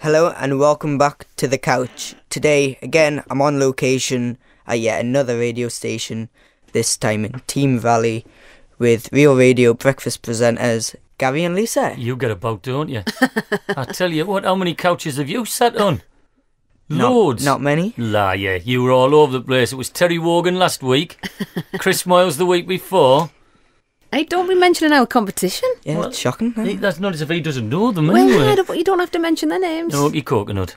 Hello and welcome back to the couch. Today, again, I'm on location at yet another radio station, this time in Team Valley, with Real Radio breakfast presenters Gary and Lisa. You get about, don't you? I tell you what, how many couches have you sat on? Loads. Not many. Yeah, you were all over the place. It was Terry Wogan last week, Chris Miles the week before. Hey, don't be mentioning our competition. Yeah, Well, it's shocking. Huh? That's not as if he doesn't know them Well, anyway. but you don't have to mention their names. No, you coconut.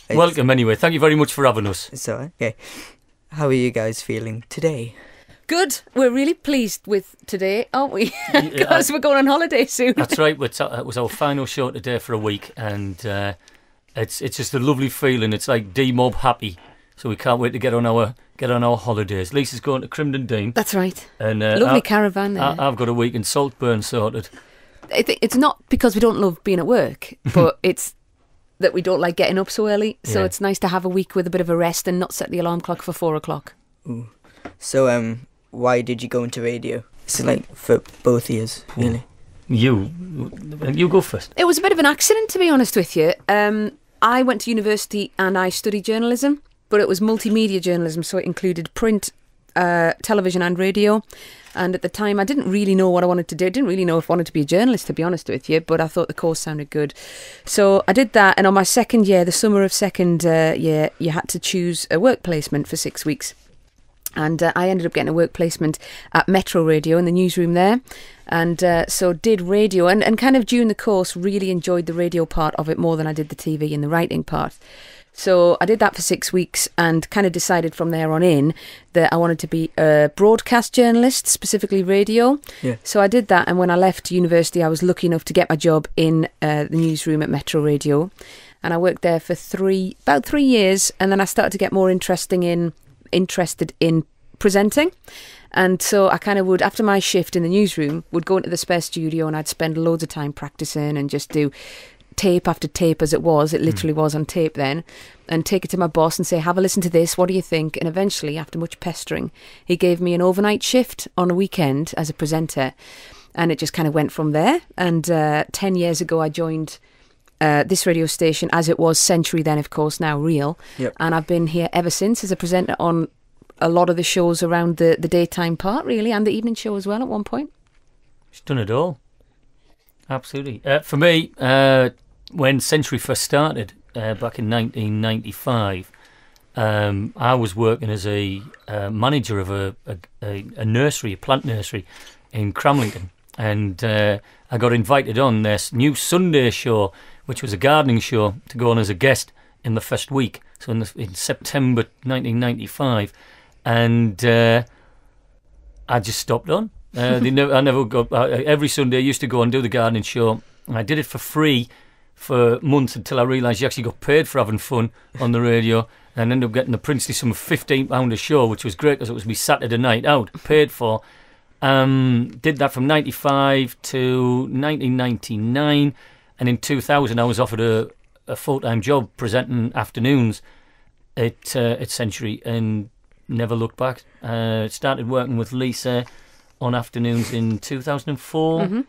Welcome anyway. Thank you very much for having us. It's alright. Okay. How are you guys feeling today? Good. We're really pleased with today, aren't we? Because we're going on holiday soon. That's right. It was our final show today for a week, and it's just a lovely feeling. It's like D-Mob happy. So we can't wait to get on our holidays. Lisa's going to Crimdon Dean. That's right. And Lovely caravan there. I've got a week in Saltburn sorted. I think it's not because we don't love being at work, but it's that we don't like getting up so early. So Yeah. it's nice to have a week with a bit of a rest and not set the alarm clock for 4 o'clock. Ooh. So, why did you go into radio? It's like for both of yous, really. You go first. It was a bit of an accident, to be honest with you. I went to university and I studied journalism, but it was multimedia journalism, so it included print, television and radio. And at the time, I didn't really know what I wanted to do. I didn't really know if I wanted to be a journalist, to be honest with you, but I thought the course sounded good. So I did that, and on my second year, the summer of second year, you had to choose a work placement for 6 weeks. And I ended up getting a work placement at Metro Radio in the newsroom there. And so did radio and kind of during the course really enjoyed the radio part of it more than I did the TV and the writing part. So I did that for 6 weeks and kind of decided from there on in that I wanted to be a broadcast journalist, specifically radio. Yeah. So I did that, and when I left university I was lucky enough to get my job in the newsroom at Metro Radio. And I worked there for about 3 years, and then I started to get more interested in presenting. And so I kind of would, after my shift in the newsroom, would go into the spare studio and I'd spend loads of time practicing and just do tape after tape as it was. It literally was on tape then. And take it to my boss and say, have a listen to this, what do you think? And eventually, after much pestering, he gave me an overnight shift on a weekend as a presenter. And it just kind of went from there. And 10 years ago, I joined this radio station, as it was Century then, of course, now Real. Yep. And I've been here ever since as a presenter on a lot of the shows around the daytime part, really, and the evening show as well at one point. She's done it all. Absolutely. For me, when Century first started back in 1995, I was working as a manager of a nursery, a plant nursery in Cramlington. And I got invited on this new Sunday show, which was a gardening show, to go on as a guest in the first week. So in September 1995. And I just stopped on. I never got. Every Sunday I used to go and do the gardening show. And I did it for free for months until I realised you actually got paid for having fun on the radio. And ended up getting a princely sum of £15 a show, which was great because it was my Saturday night out, paid for. Did that from 95 to 1999, and in 2000 I was offered a full-time job presenting afternoons at Century, and never looked back. Started working with Lisa on afternoons in 2004. Mm-hmm.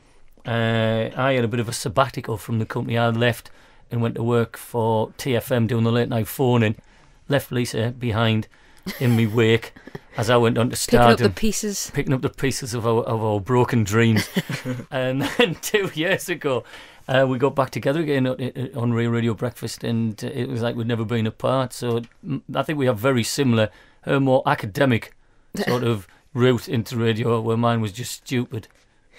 I had a bit of a sabbatical from the company. I left and went to work for TFM doing the late night phoning. Left Lisa behind in my wake as I went on to stardom. Picking up the pieces of our broken dreams. And then 2 years ago, we got back together again on Real Radio Breakfast, and it was like we'd never been apart. So I think we have very similar, her more academic sort of route into radio, where mine was just stupid.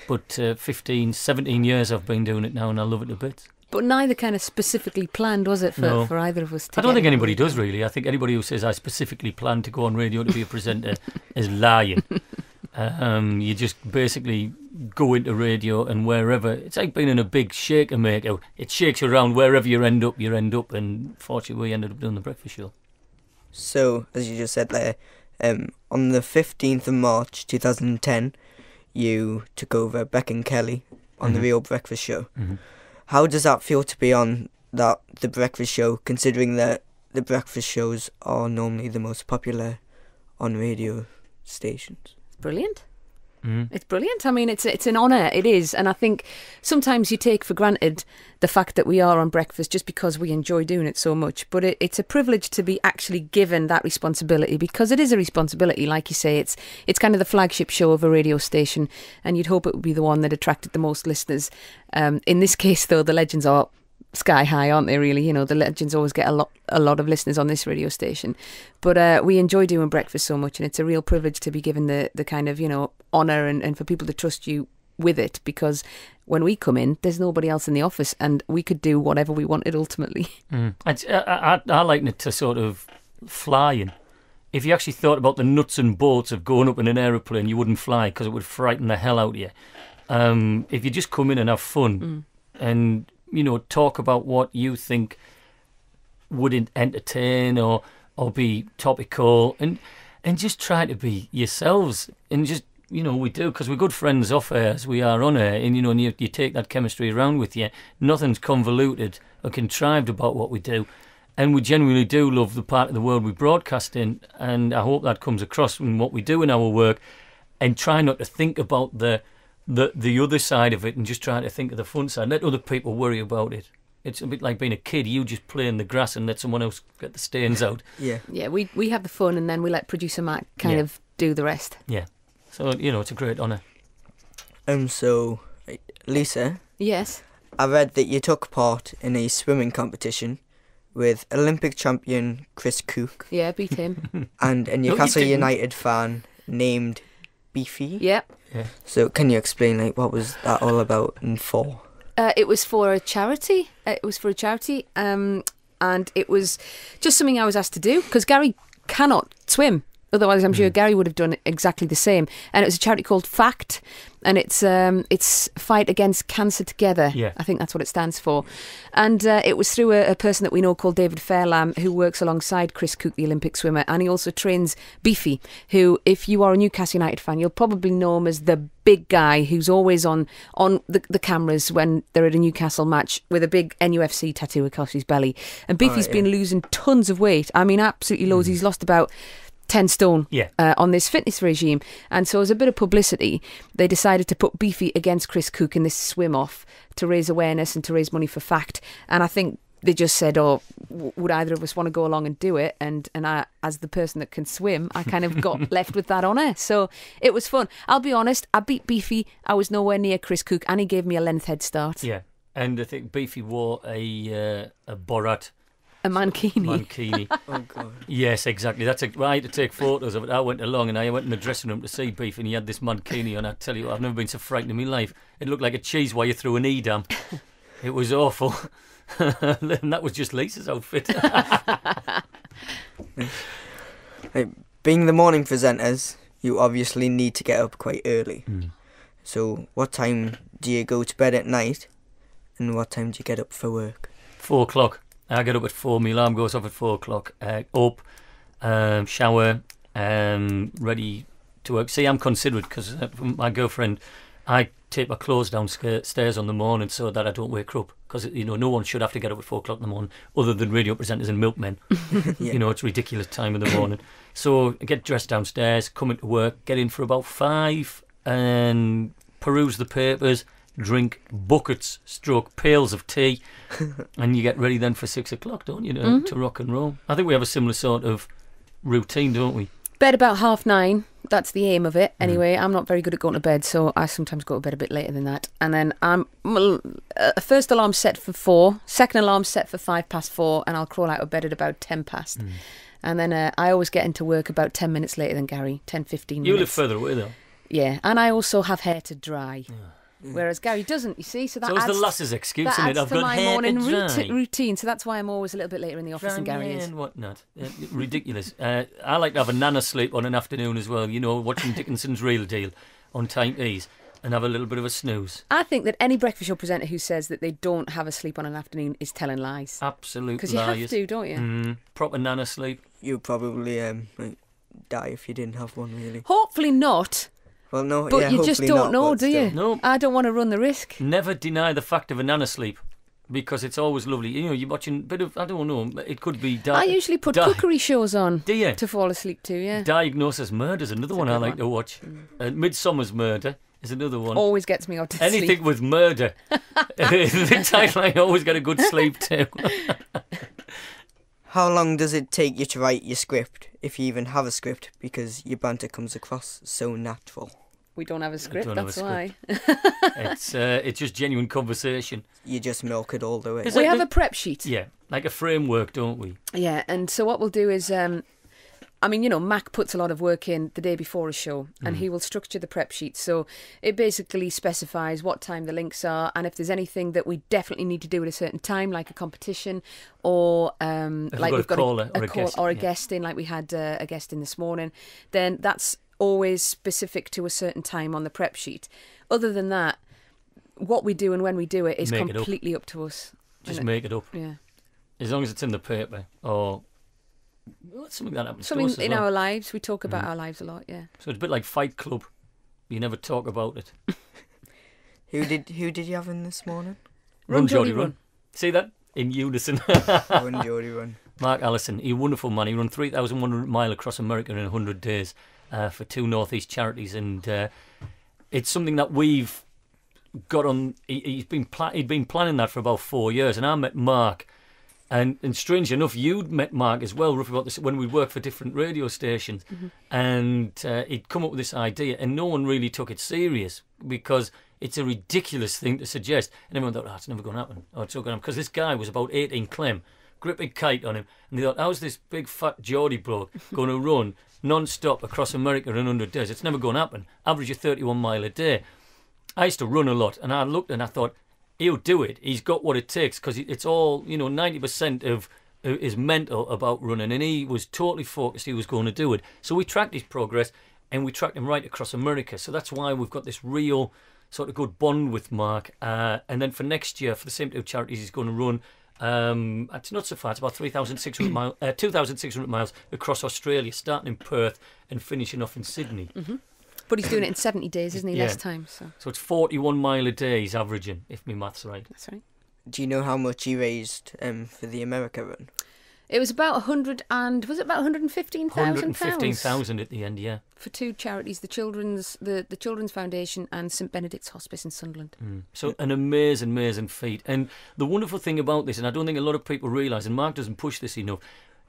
But 15, 17 years I've been doing it now, and I love it a bit. But neither kind of specifically planned, was it, for either of us to I don't think anybody does, really. I think anybody who says I specifically planned to go on radio to be a presenter is lying. You just basically go into radio, and wherever, it's like being in a big shaker maker. It shakes you around wherever you end up, and fortunately we ended up doing the breakfast show. So, as you just said there, on the 15th of March 2010, you took over Beck and Kelly on the Real Breakfast Show. Mm-hmm. How does that feel to be on the breakfast show, considering that the breakfast shows are normally the most popular on radio stations? Brilliant. It's brilliant. I mean, it's an honour, it is. And I think sometimes you take for granted the fact that we are on breakfast just because we enjoy doing it so much. But it's a privilege to be actually given that responsibility, because it is a responsibility. Like you say, it's kind of the flagship show of a radio station, and you'd hope it would be the one that attracted the most listeners. In this case, though, the legends are sky high, aren't they, really? You know, the legends always get a lot of listeners on this radio station. But we enjoy doing breakfast so much, and it's a real privilege to be given the kind of, you know, honour and for people to trust you with it, because when we come in, there's nobody else in the office, and we could do whatever we wanted ultimately. I liken it to sort of flying. If you actually thought about the nuts and bolts of going up in an aeroplane, you wouldn't fly because it would frighten the hell out of you. If you just come in and have fun and, you know, talk about what you think would entertain or be topical, and just try to be yourselves, and just, you know, we do, because we're good friends off air as we are on air, and, you know, and you take that chemistry around with you. Nothing's convoluted or contrived about what we do, and we genuinely do love the part of the world we broadcast in, and I hope that comes across in what we do in our work, and try not to think about the other side of it, and just try to think of the fun side. Let other people worry about it. It's a bit like being a kid. You just play in the grass and let someone else get the stains out. Yeah, we have the fun, and then we let producer Matt kind of do the rest. Yeah. So, you know, it's a great honour. So, Lisa? Yes? I read that you took part in a swimming competition with Olympic champion Chris Cook. Yeah, beat him. And a Newcastle United fan named Beefy. Yeah. So can you explain, like, what was that all about and for? It was for a charity. And it was just something I was asked to do, because Gary cannot swim. Otherwise, I'm sure Gary would have done exactly the same. And it was a charity called FACT, and it's Fight Against Cancer Together. Yeah. I think that's what it stands for. And it was through a person that we know called David Fairlam, who works alongside Chris Cook, the Olympic swimmer, and he also trains Beefy, who, if you are a Newcastle United fan, you'll probably know him as the big guy who's always on the cameras when they're at a Newcastle match with a big NUFC tattoo across his belly. And Beefy's been losing tons of weight. I mean, absolutely loads. He's lost about 10 stone on this fitness regime. And so as a bit of publicity, they decided to put Beefy against Chris Cook in this swim-off to raise awareness and to raise money for FACT. And I think they just said, would either of us want to go along and do it? And I, as the person that can swim, I kind of got left with that honour. So it was fun. I'll be honest, I beat Beefy. I was nowhere near Chris Cook, and he gave me a length head start. Yeah, and I think Beefy wore a Borat. A mankini. Mankini. Oh, God. Yes, exactly. I had to take photos of it. I went along and I went in the dressing room to see Beef, and he had this mankini, and I tell you what, I've never been so frightened in my life. It looked like a cheese wire through an Edam. It was awful. And that was just Lisa's outfit. Being the morning presenters, you obviously need to get up quite early. So what time do you go to bed at night, and what time do you get up for work? 4 o'clock. I get up at 4. My alarm goes off at 4 o'clock. Shower, ready to work. See, I'm considerate, because my girlfriend, I take my clothes downstairs on the morning so that I don't wake her up. Because, you know, no one should have to get up at 4 o'clock in the morning, other than radio presenters and milkmen. You know, it's a ridiculous time of the morning. So I get dressed downstairs, come into work, get in for about 5, and peruse the papers, drink buckets, pails of tea, and you get ready then for 6 o'clock, don't you, to rock and roll. I think we have a similar sort of routine, don't we? Bed about 9:30. That's the aim of it. Anyway, I'm not very good at going to bed, so I sometimes go to bed a bit later than that. And then I'm first alarm set for 4, second alarm set for 4:05, and I'll crawl out of bed at about 10 past. And then I always get into work about 10 minutes later than Gary, 10, 15 minutes. You live further away, though. Yeah, and I also have hair to dry. Whereas Gary doesn't, you see, so that it's adds, the lass's excuse, that isn't it? adds I've to got my hair morning to dry. routine. So that's why I'm always a little bit later in the office than Gary is. And whatnot. Ridiculous. I like to have a nana sleep on an afternoon as well. You know, watching Dickinson's Real Deal on Time Ease, and have a little bit of a snooze. I think that any breakfast show presenter who says that they don't have a sleep on an afternoon is telling lies. Absolute lies. Because you have to, don't you? Proper nana sleep. You'd probably die if you didn't have one, really. Hopefully not. Well, no, but you just don't know, do you? No. I don't want to run the risk. Never deny the fact of a nana sleep. because it's always lovely. You know, you're watching a bit of, I don't know, it could be... I usually put cookery shows on Do you? to fall asleep to, yeah. Diagnosis Murder is another one I like to watch. Midsummer's Murder is another one. Always gets me out to Anything sleep. with murder. The tagline always get a good sleep too. How long does it take you to write your script, if you even have a script, because your banter comes across so natural? We don't have a script, don't have that's a why. It's just genuine conversation. You just milk it all the way. We have a prep sheet. Yeah, like a framework, don't we? Yeah, and so what we'll do is, I mean, you know, Mac puts a lot of work in the day before a show, and he will structure the prep sheet. So it basically specifies what time the links are, and if there's anything that we definitely need to do at a certain time, like a competition, or like we've got a guest in, like we had a guest in this morning, then that's always specific to a certain time on the prep sheet. Other than that, what we do and when we do it is completely up to us. Just make it up. Yeah. As long as it's in the paper or something that happens something to us as in well. our lives. We talk about our lives a lot, yeah. So it's a bit like Fight Club. You never talk about it. Who did you have in this morning? Run, Jody, run. See that? In unison. Run, Jody, run. Mark Allison, he's a wonderful man. He ran 3,100 mile across America in 100 days for 2 Northeast charities, and it's something that we've got on. He'd been planning that for about 4 years, and I met Mark, and strangely enough, you'd met Mark as well, roughly about this when we worked for different radio stations, and he'd come up with this idea, and no one really took it serious because it's a ridiculous thing to suggest, and everyone thought, it's never going to happen. Oh, it's not going to happen, because this guy was about 18 clem, gripping kite on him, and they thought, how's this big fat Geordie bloke going to run non-stop across America in 100 days? It's never going to happen. Average of 31 mile a day. I used to run a lot, and I looked and I thought, he'll do it. He's got what it takes, because it's all, 90% of is mental about running, and he was totally focused he was going to do it. So we tracked his progress, and we tracked him right across America. So that's why we've got this real sort of good bond with Mark. And then for next year, for the same 2 charities, he's going to run, it's not so far, it's about 2,600 miles across Australia, starting in Perth and finishing off in Sydney. But he's doing it in 70 days, isn't he? Yeah. Less time. So it's 41 mile a day he's averaging, if my math's right. That's right. Do you know how much he raised for the America run? It was about 115,000 115,000 at the end, yeah. For 2 charities, the Children's Foundation and St Benedict's Hospice in Sunderland. So an amazing feat. And the wonderful thing about this, and I don't think a lot of people realise, and Mark doesn't push this enough,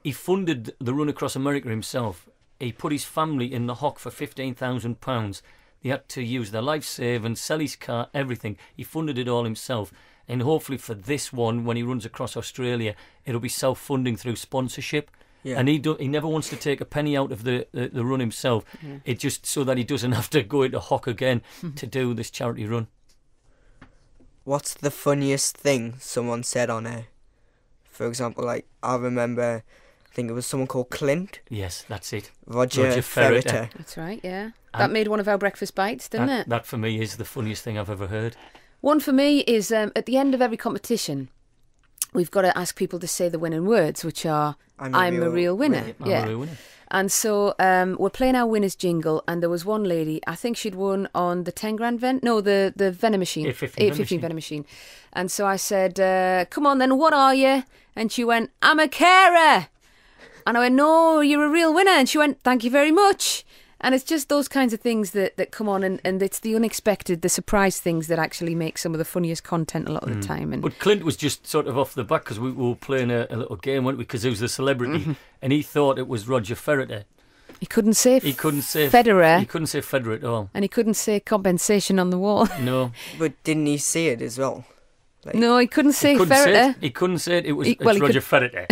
he funded the run across America himself. He put his family in the hock for £15,000. They had to use their life savings, sell his car, everything. He funded it all himself. And hopefully for this one, when he runs across Australia, it'll be self-funding through sponsorship. Yeah. And he never wants to take a penny out of the run himself. It's just so that he doesn't have to go into hock again to do this charity run. What's the funniest thing someone said on air? For example, like, I remember, I think it was someone called Clint. Yes, that's it. Roger Farraday. That's right, yeah. That made one of our breakfast bites, didn't it? That for me is the funniest thing I've ever heard. One for me is at the end of every competition, we've got to ask people to say the winning words, which are, I'm a real winner. I'm a real winner. And so we're playing our winner's jingle, and there was one lady, I think she'd won on the 10 grand the Vending Machine. 815 Vending Machine. And so I said, come on then, what are you? And she went, I'm a carer. And I went, no, you're a real winner. And she went, thank you very much. And it's just those kinds of things that come on, and it's the unexpected, the surprise things that actually make some of the funniest content a lot of the time. And but Clint was just sort of off the back, because we were playing a little game, weren't we? Because he was the celebrity, and he thought it was Roger Farraday. He couldn't say Federer. He couldn't say Federer at all. And he couldn't say compensation on the wall. No. But didn't he say it as well? Like, no, he couldn't say Farraday. He couldn't say it. It's Roger Farraday.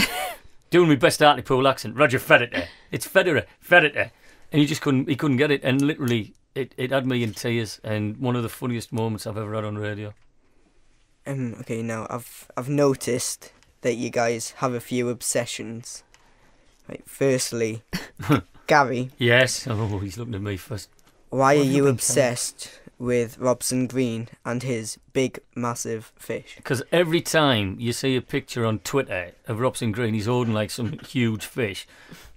Doing my best Hartlepool accent. Roger Farraday. It's Federer. Farraday. And he just couldn't get it, and literally it had me in tears, and one of the funniest moments I've ever had on radio. Okay, now I've noticed that you guys have a few obsessions. Right, firstly, Gary. Yes. Oh, he's looking at me first. Why are you obsessed with Robson Green and his big, massive fish? Because every time you see a picture on Twitter of Robson Green, he's holding like some huge fish,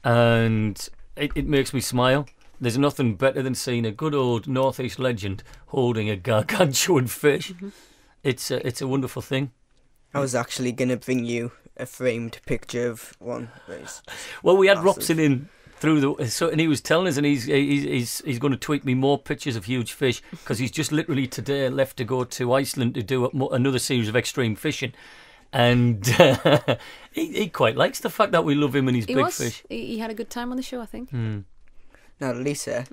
and it makes me smile. There's nothing better than seeing a good old Northeast legend holding a gargantuan fish. It's a wonderful thing. I was actually going to bring you a framed picture of one. Well, we had Robson in through and he was telling us, and he's going to tweet me more pictures of huge fish, because he's just literally today left to go to Iceland to do another series of extreme fishing. And he quite likes the fact that we love him and his big fish. He had a good time on the show, I think. Now, Lisa,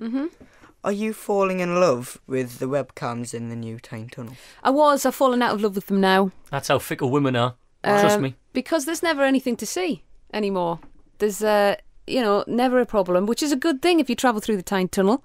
are you falling in love with the webcams in the new Tyne Tunnel? I've fallen out of love with them now. That's how fickle women are. Trust me. Because there's never anything to see anymore. There's, never a problem, which is a good thing if you travel through the Tyne Tunnel.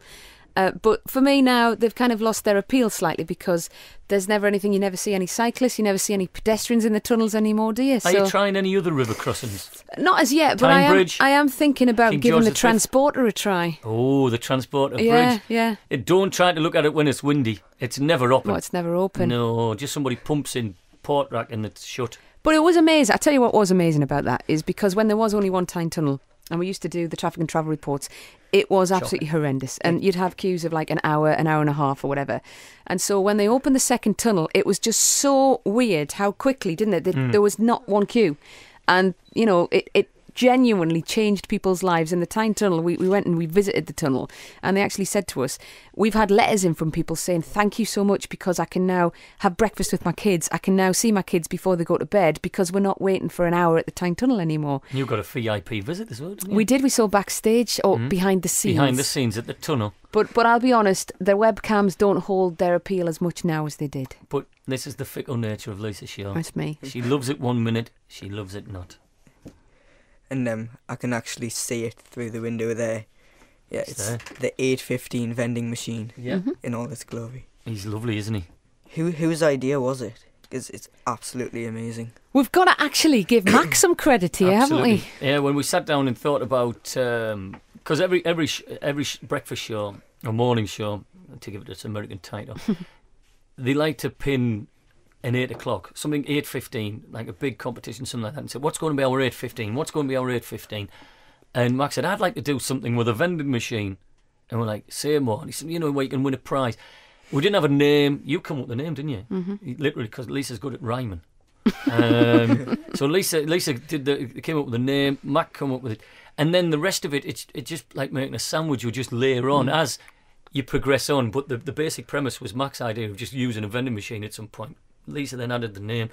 But for me now, they've kind of lost their appeal slightly, because there's never anything. You never see any cyclists, you never see any pedestrians in the tunnels anymore, do you? Are you trying any other river crossings? Not as yet, but I am thinking about King giving George the V? Transporter a try. Oh, the Transporter Bridge. Yeah. Don't try to look at it when it's windy. It's never open. Well, it's never open. No, just somebody pumps in port rack and it's shut. But it was amazing. I tell you what was amazing about that is because when there was only one Tyne Tunnel, and we used to do the traffic and travel reports, it was absolutely horrendous. And you'd have queues of like an hour and a half or whatever. And so when they opened the second tunnel, it was just so weird how quickly, didn't it? There was not one queue. And, it genuinely changed people's lives. In the Tyne Tunnel, we went and we visited the tunnel, and they actually said to us, we've had letters in from people saying, thank you so much, because I can now have breakfast with my kids. I can now see my kids before they go to bed, because we're not waiting for an hour at the Tyne Tunnel anymore. You got a VIP visit as well, didn't you? We did. We saw backstage or behind the scenes. Behind the scenes at the tunnel. But I'll be honest, their webcams don't hold their appeal as much now as they did. But this is the fickle nature of Lisa Shaw. That's me. She loves it 1 minute, she loves it not. And I can actually see it through the window there. Yeah, it's the 815 vending machine in all its glory. He's lovely, isn't he? Whose idea was it? Because it's absolutely amazing. We've got to actually give Max some credit here, haven't we? Yeah, when we sat down and thought about... Because every breakfast show, or morning show, to give it its American title, they like to pin an 8 o'clock, something 8:15, like a big competition, something like that, and say, what's going to be our 8:15? What's going to be our 8:15? And Max said, I'd like to do something with a vending machine. And we're like, say more. And he said, where you can win a prize. We didn't have a name. You come up with the name, didn't you? Mm-hmm. Literally, because Lisa's good at rhyming. So Lisa came up with the name. Mac came up with it. And then the rest of it, it's just like making a sandwich. You just layer on as you progress on. But the basic premise was Mac's idea of just using a vending machine at some point. Lisa then added the name,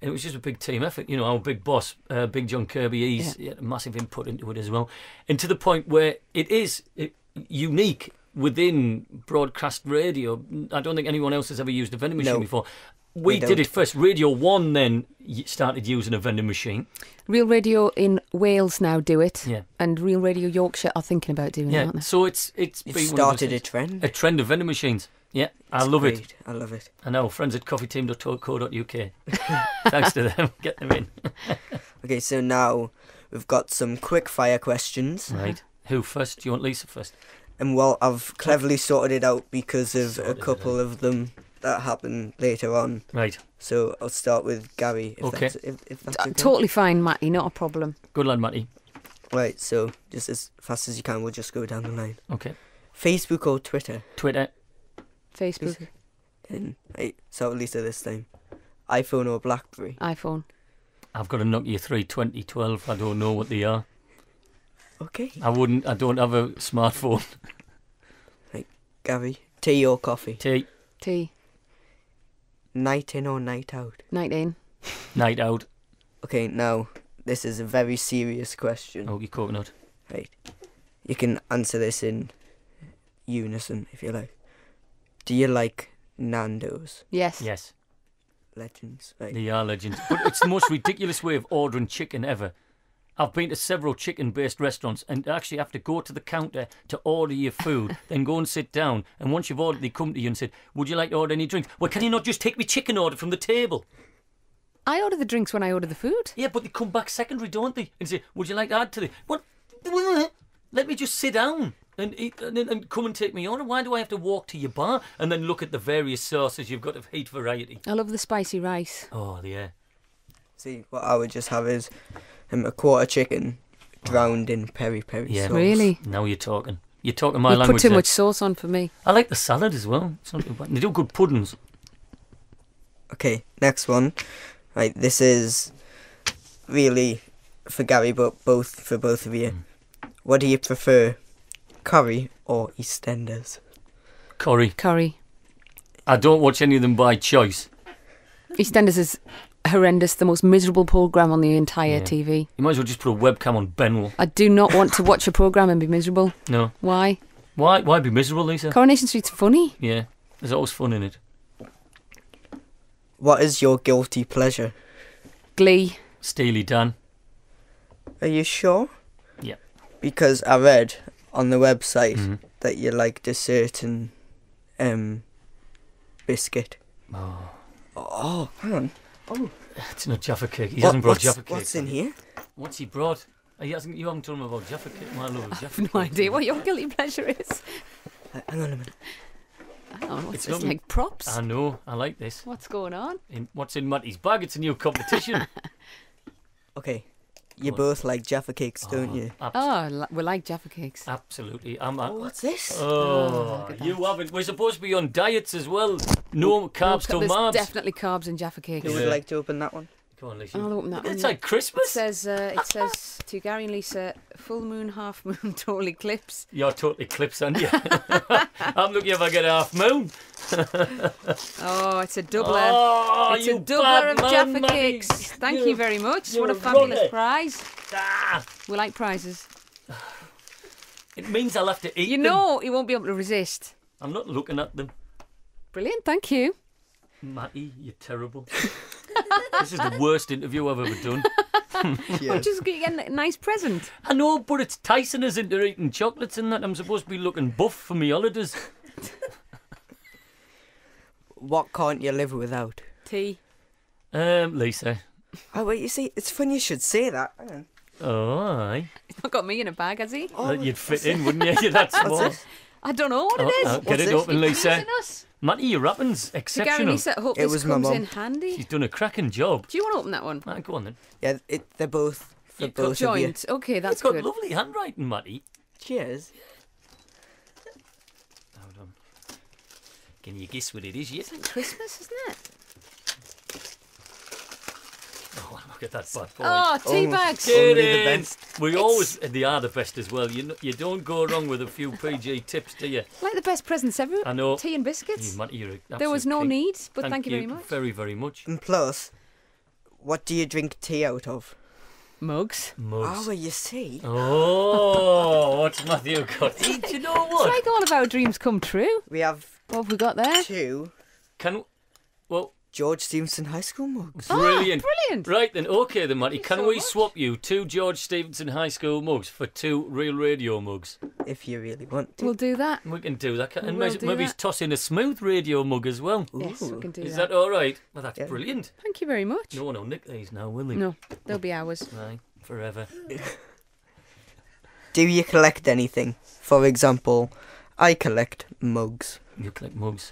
and it was just a big team effort. Our big boss, Big John Kirby, he had a massive input into it as well, and to the point where it is unique within broadcast radio. I don't think anyone else has ever used a vending machine before. We did it first. Radio 1 then started using a vending machine. Real Radio in Wales now do it, and Real Radio Yorkshire are thinking about doing it, aren't they? So it's started a trend. A trend of vending machines. Yeah, I love it. I love it. I know, friends at coffeeteam.co.uk. Thanks to them. Get them in. Okay, so now we've got some quick fire questions. Right. Who first? Do you want Lisa first? And well, I've cleverly sorted it out because of a couple of them that happen later on. Right. So I'll start with Gary. If that's okay. Totally fine, Matty. Not a problem. Good lad, Matty. Right, so just as fast as you can, we'll just go down the line. Okay. Facebook or Twitter? Twitter. Facebook. Right, so Lisa this time. iPhone or BlackBerry? iPhone. I've got a Nokia 32012. I don't know what they are. Okay. I don't have a smartphone. Right, Gary. Tea or coffee? Tea. Tea. Night in or night out? Night in. Night out. Okay, now, this is a very serious question. Oh, you coconut. Right. You can answer this in unison, if you like. Do you like Nando's? Yes. Yes. Legends. Right. They are legends. But it's the most ridiculous way of ordering chicken ever. I've been to several chicken-based restaurants and actually have to go to the counter to order your food, then go and sit down. And once you've ordered, they come to you and say, would you like to order any drinks? Well, can you not just take me chicken order from the table? I order the drinks when I order the food. Yeah, but they come back secondary, don't they? And say, would you like to add to this? What? Let me just sit down. And eat, and come and take me on. Why do I have to walk to your bar and then look at the various sauces you've got of heat variety? I love the spicy rice. Oh, yeah. See, what I would just have is a quarter chicken drowned in peri-peri sauce. Really? Now you're talking. You're talking my language. You put too much sauce on for me. I like the salad as well. It's not too bad. They do good puddings. Okay, next one. Right, this is really for Gary, but for both of you. What do you prefer, curry or EastEnders? Curry. I don't watch any of them by choice. EastEnders is horrendous, the most miserable programme on the entire TV. You might as well just put a webcam on Benwell. I do not want to watch a programme and be miserable. No. Why? Why be miserable, Lisa? Coronation Street's funny. Yeah, there's always fun in it. What is your guilty pleasure? Glee. Steely Dan. Are you sure? Yeah. Because I read on the website that you liked a certain biscuit. Oh, hang on. Oh, it's not Jaffa Cake. He hasn't brought Jaffa Cake. What's in here? What's he brought? You haven't told him about Jaffa Cake. My love, Jaffa Cake. No idea what your guilty pleasure is. Hang on a minute. What's this, like props? I know, I like this. What's going on? What's in Matty's bag? It's a new competition. Okay, you both like Jaffa Cakes, don't you? We like Jaffa Cakes. Absolutely. What's this? You haven't. We're supposed to be on diets as well. No carbs till There's marbs. definitely carbs in Jaffa Cakes. Who would like to open that one? Come on, Lisa. I'll open that one. It's like Christmas. It says to Gary and Lisa, full moon, half moon, total eclipse. You're totally eclipsed, aren't you? I'm lucky if I get a half moon. Oh, it's a doubler. It's a doubler of Jaffa Cakes. Thank you very much. What a fabulous prize. We like prizes. It means I'll have to eat them. You know he won't be able to resist. I'm not looking at them. Brilliant, thank you. Matty, you're terrible. This is the worst interview I've ever done. I'm just getting a nice present. I know, but it's Tyson us into eating chocolates and that. I'm supposed to be looking buff for me holidays. What can't you live without? Tea. Lisa. Oh, wait, you see, it's funny you should say that. Hang on. Oh, aye. He's not got me in a bag, has he? You'd fit in, wouldn't you? You're that small. I don't know what it is. Get it open, Lisa. Us? Matty, your wrapping's Gary exceptional. and Lisa, I hope It this was my comes mum. in handy. She's done a cracking job. Do you want to open that one? Go on then. Yeah, they're both for You've both of you. Joint. Okay, that's It's got good. lovely handwriting, Matty. Cheers. Hold on. Can you guess what it is yet? It's like Christmas, isn't it? Oh, look at that bad boy. Oh, tea bags. Get Only the in. best. They are the best as well. You don't go wrong with a few PG tips, do you? Like the best presents ever. I know. Tea and biscuits. Matty, you're an There was absolute no king. need, but thank you very much. Very, very much. And plus, what do you drink tea out of? Mugs. Mugs. Oh, well, you see. Oh, what's Matthew got? Do you know It's what? like all of our dreams come true. We have What have we got there? 2 George Stevenson High School mugs. Brilliant. Brilliant. Right then, okay then, Matty. Thank you Can so we much. swap you 2 George Stevenson High School mugs for 2 Real Radio mugs? If you really want to. We'll do that. We can do that. And will maybe, do maybe that. toss in a Smooth Radio mug as well. Yes, we can do Is that. that all right? Well, that's Yeah. brilliant. Thank you very much. No one will nick these now, will they? No, they'll be ours. Aye, forever. Do you collect anything? For example, I collect mugs. You collect mugs.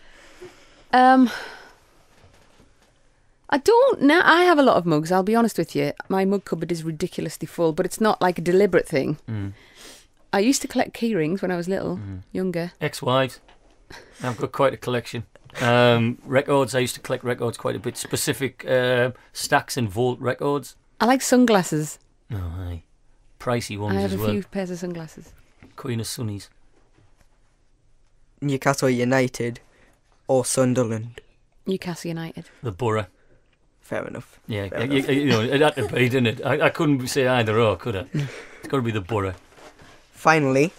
I don't now. I have a lot of mugs. I'll be honest with you. My mug cupboard is ridiculously full, but it's not like a deliberate thing. I used to collect key rings when I was little, younger. Ex-wives. I've got quite a collection. Records. I used to collect records quite a bit. Specific Stax and Volt records. I like sunglasses. Oh, aye. Pricey ones I have as a well. few pairs of sunglasses. Queen of Sunnies. Newcastle United or Sunderland. Newcastle United. The Borough. Fair enough. Yeah, Fair you know, it had to be, didn't it? I couldn't say either or, could I? It's got to be the Borough. Finally,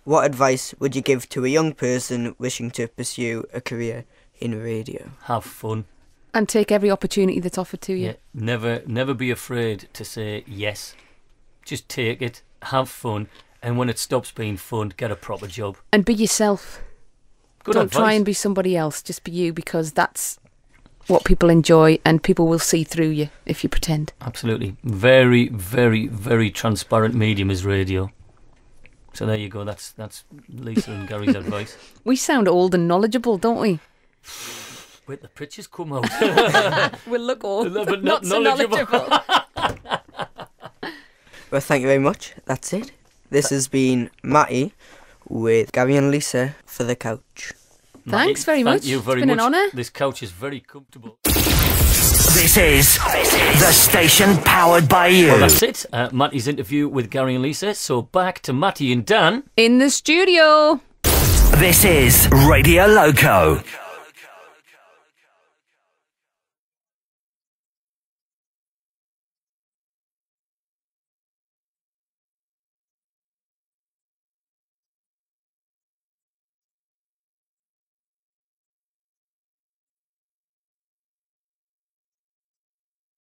what advice would you give to a young person wishing to pursue a career in radio? Have fun. And take every opportunity that's offered to you. Yeah, never be afraid to say yes. Just take it, have fun, and when it stops being fun, get a proper job. And be yourself. Good Don't advice. try and be somebody else. Just be you, because that's what people enjoy, and people will see through you if you pretend. Absolutely. Very, very, very transparent medium is radio. So there you go. That's Lisa and Gary's advice. We sound old and knowledgeable, don't we? Wait, the pictures come out. We'll look old, But but not not so knowledgeable. knowledgeable. Well, thank you very much. That's it. This has been Matty with Gary and Lisa for the couch. Thanks very much. Thank you very It's been much. an honour. This couch is very comfortable. This is the station powered by you. Well, that's it. Matty's interview with Gary and Lisa. So back to Matty and Dan. In the studio. This is Radio Loco.